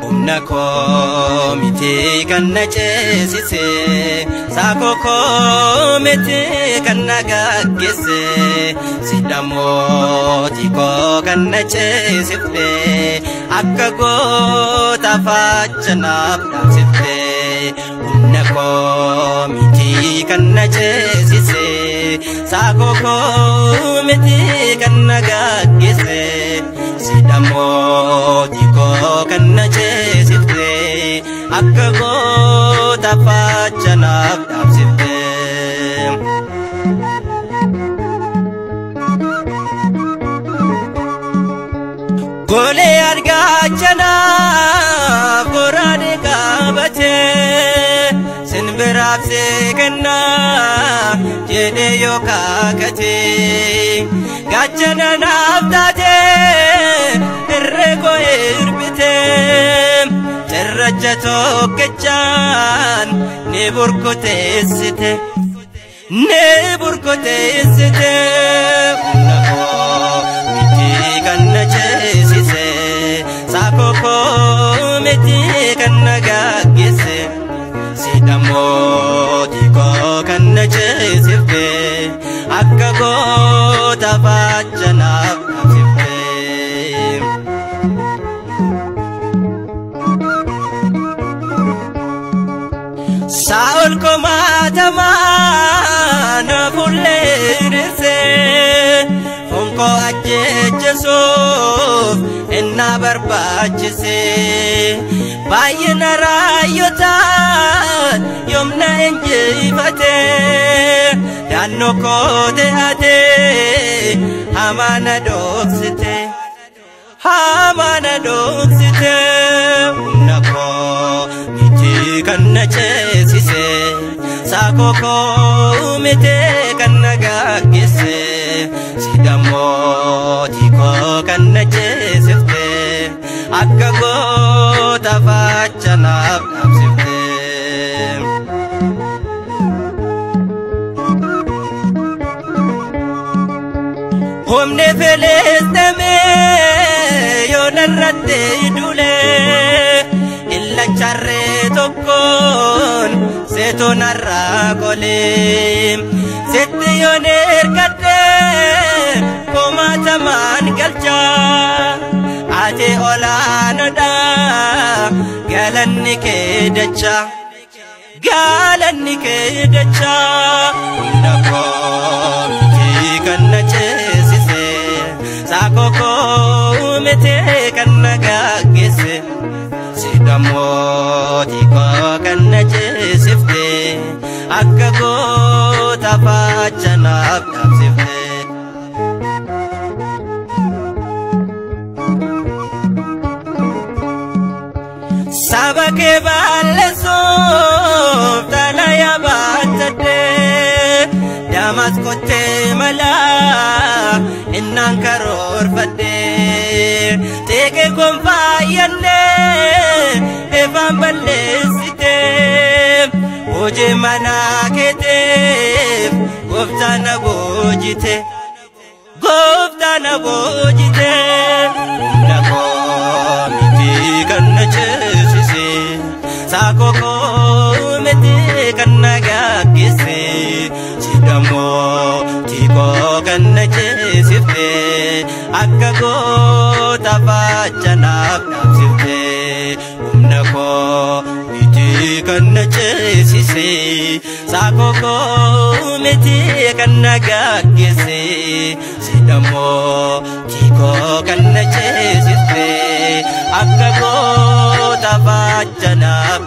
humna koo miti kan na ceesise saakoo koo miti kan na gaggeesse sidha mootii koo kan na ceesifte akka goota faachanaaf dhaabsifte humna koo miti kan na ceesise saakoo koo miti kan na gaggeesse sidha mootii koo kan na ceesifte akka goota faachanaaf dhaabsifte. Golee argaachanaaf goraadee qabatee sinbiraaf seekannaa jedhee yoo kaakatee gaachana naaf taatee irree koo hirbitee cirracha tokkichaan ni burkuteessite humna koo miti kan na ceesise saakoo koo miti kan na gaggeesse sidha mootii koo kan na ceesifte akka goota faachanaaf dhaabsifte. Saa'ol komaatamaa na fulleerse fonko ajjeechisuuf inna barbaachise baay'ina raayyotaan yoomna injifate daannoo koo ta'atee hamaa na dhoksite humna koo miti kan na ceesise saakoo koo miti kan na gaggeesse sidha mootii koo kan na ceesifte akka goota faachanaaf dhaabsifte. Humni Filisxeemee yoo narratti duulee illacharree tokkoon seetoo narraa qolee seetti yoon ergadhee komaatamaan galchaa ati olaanoodha galanni kee dachaa humna koo miti kan na ceesise saakoo koo miti kan na gaggeesse sidha mootii koo kan na ceesifte akka goota faachanaaf dhaabsifte. Saba kee balleessuuf xalayaa baattadhee Damaskottee malaa innaan karoorfadhee teekee koon faayyannee efaan balleessitee hojii manaa keeteef gooftaan na boojite humna koo miti kan na ceesise saakoo koo miti kan na gaggeesse sidha mootii koo kan na ceesifte akka goota faachanaaf dhaabsifte humna koo miti kan na ceesise saakoo koo miti kan na gaggeesse sidha mootii koo kan na ceesifte akka goota faachanaaf